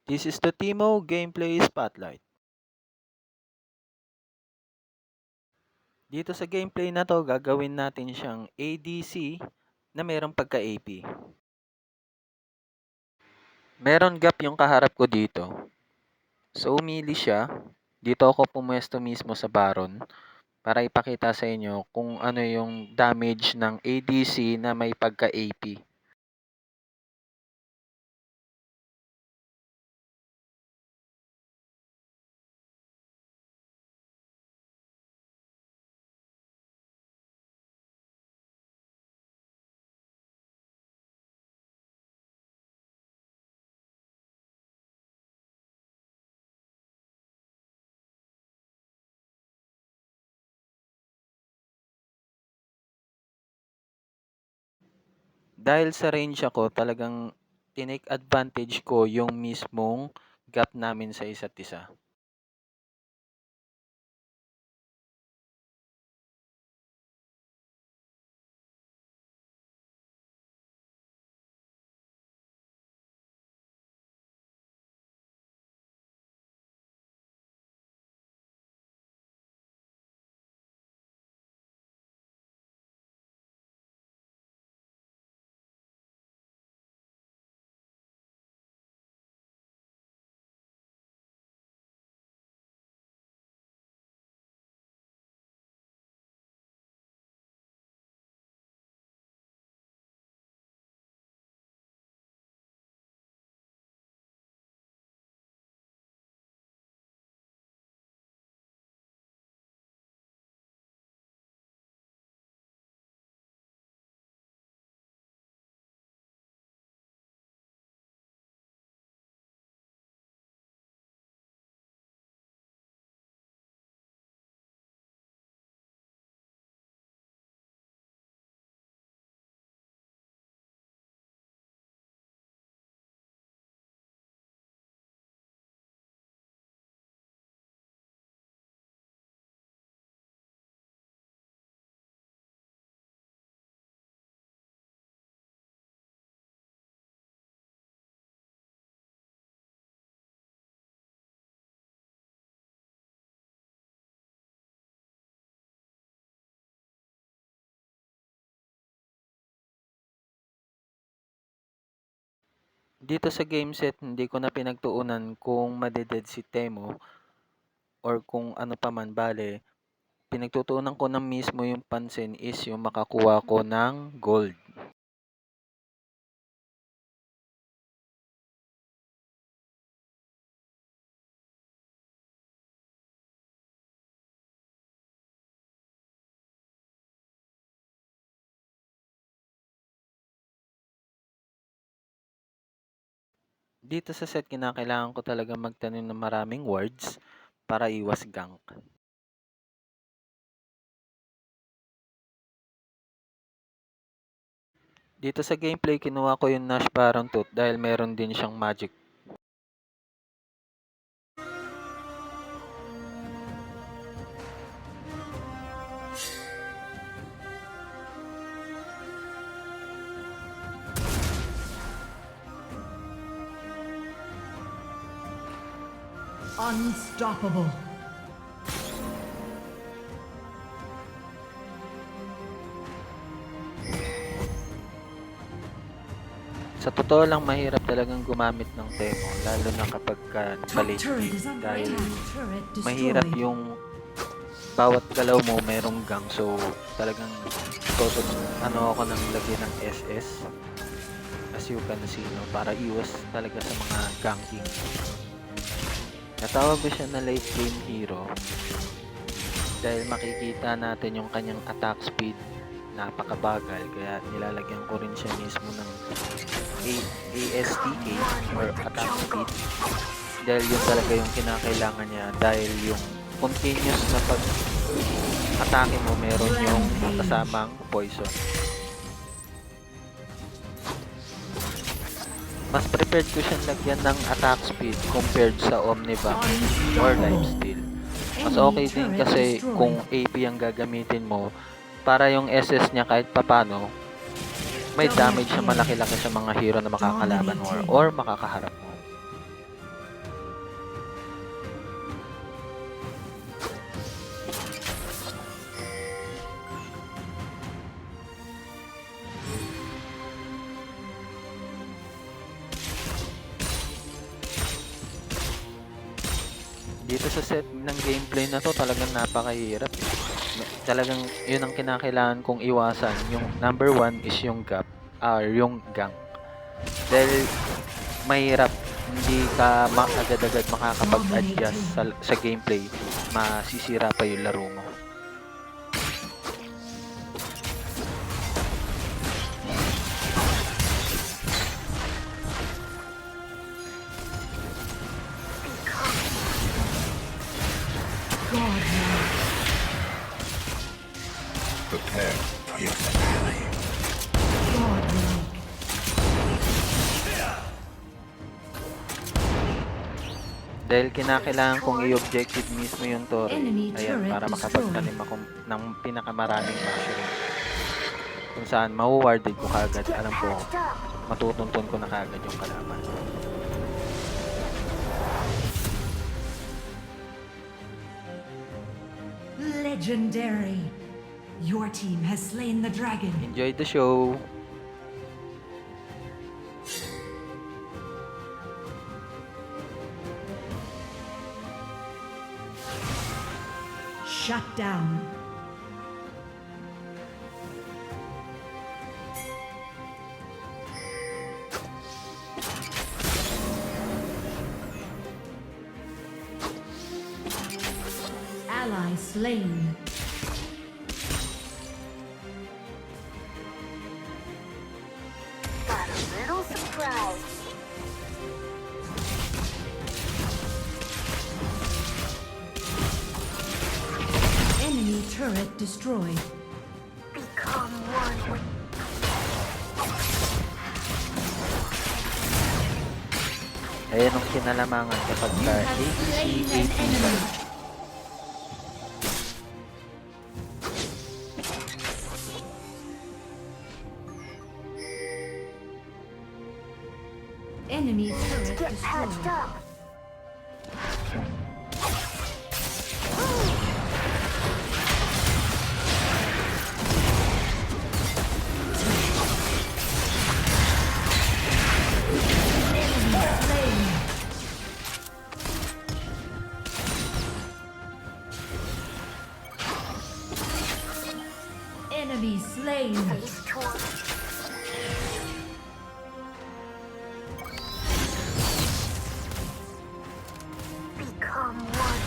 This is the Timo Gameplay Spotlight. Dito sa gameplay na to, gagawin natin siyang ADC na merong pagka-AP. Meron gap yung kaharap ko dito. So umili siya. Dito ako pumuesto mismo sa Baron para ipakita sa inyo kung ano yung damage ng ADC na may pagka-AP. Dahil sa range ako, talagang tinake advantage ko yung mismong gap namin sa isa't isa. Dito sa game set, hindi ko na pinagtuunan kung madeded si Temo or kung ano pa man, bale. Pinagtutuunan ko na mismo yung pansin is yung makakuha ko ng gold. Dito sa set, kinakailangan ko talaga magtanim ng maraming wards para iwas gank. Dito sa gameplay, kinuha ko yung Nash Baron Tooth dahil meron din siyang magic. Unstoppable. Sa totoo lang, mahirap talagang gumamit ng Temo, lalo na kapag palate game, dahil mahirap yung bawat galaw mo merong gang, so talagang ako nang lagyan ng SS, as you can see, no, para iwas talaga sa mga ganking. Natawag ko siya na late game hero dahil makikita natin yung kanyang attack speed, napakabagal, kaya nilalagyan ko rin siya mismo ng ASTK or attack speed dahil yun talaga yung kinakailangan niya, dahil yung continuous na pag atake mo meron yung kasamang poison. Mas prepared ko siyang lagyan ng attack speed compared sa Omnivamp or Lifesteal. Mas okay din kasi kung AP ang gagamitin mo, para yung SS niya kahit papano may damage na malaki-laki sa mga hero na makakalaban mo or makakaharap mo. Dito sa set ng gameplay na 'to talagang napakahirap, eh. Talagang 'yun ang kinakailangan kong iwasan, yung number one is yung gap or yung gank. Dahil mahirap, hindi ka agad-agad makakapag-adjust sa gameplay, masisira pa yung laro mo. Prepare for your finale. Dahil kinakailangan kong i-objective mismo yung turret. Ayan, para makapagtanim ako ng pinakamaraming mushroom. Kung saan mawu-warded ko kagad, alam ko, matutuntun ko na kagad yung kalaban. Legendary. Your team has slain the dragon. Enjoy the show! Shut down. Ally slain. Got a little surprise. Enemy turret destroyed. Become one with Ayan ang kinalamangan kapag You have slain an enemy. Enemy turret get patched destroyed. up. Enemy slain. Enemy slain. Face torn. Become one.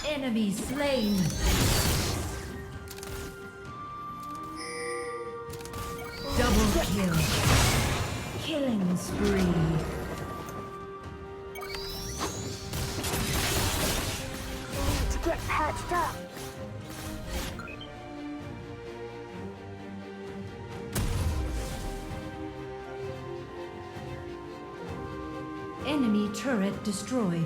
Enemy slain. Double kill. Killing spree. Need to get patched up. Enemy turret destroyed.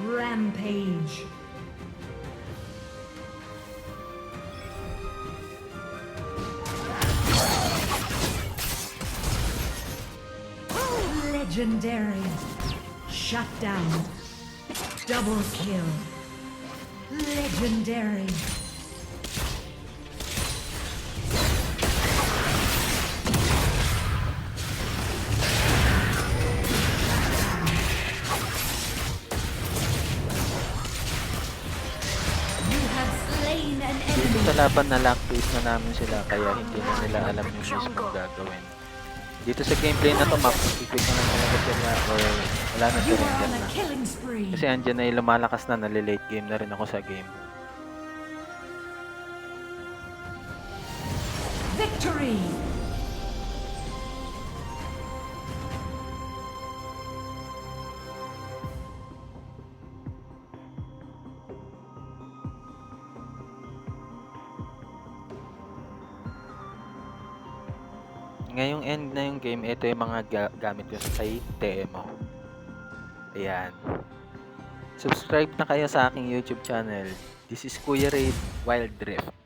Rampage. Legendary. Shut down. Double kill. Legendary. You have slain an Dito enemy. sa laban na lock phase na namin sila, kaya hindi na nila alam yung mismong gagawin. Dito sa gameplay na to, quick na lang talaga sila or wala na You are surrender on a na. killing spree. Kasi andyan na yung lumalakas na, nalilate game na rin ako sa game. Victory! Ngayong end na yung game, ito yung mga gamit ko sa Temo. Ayan. Subscribe na kayo sa aking YouTube channel. This is Kuya Raid Wild Drift.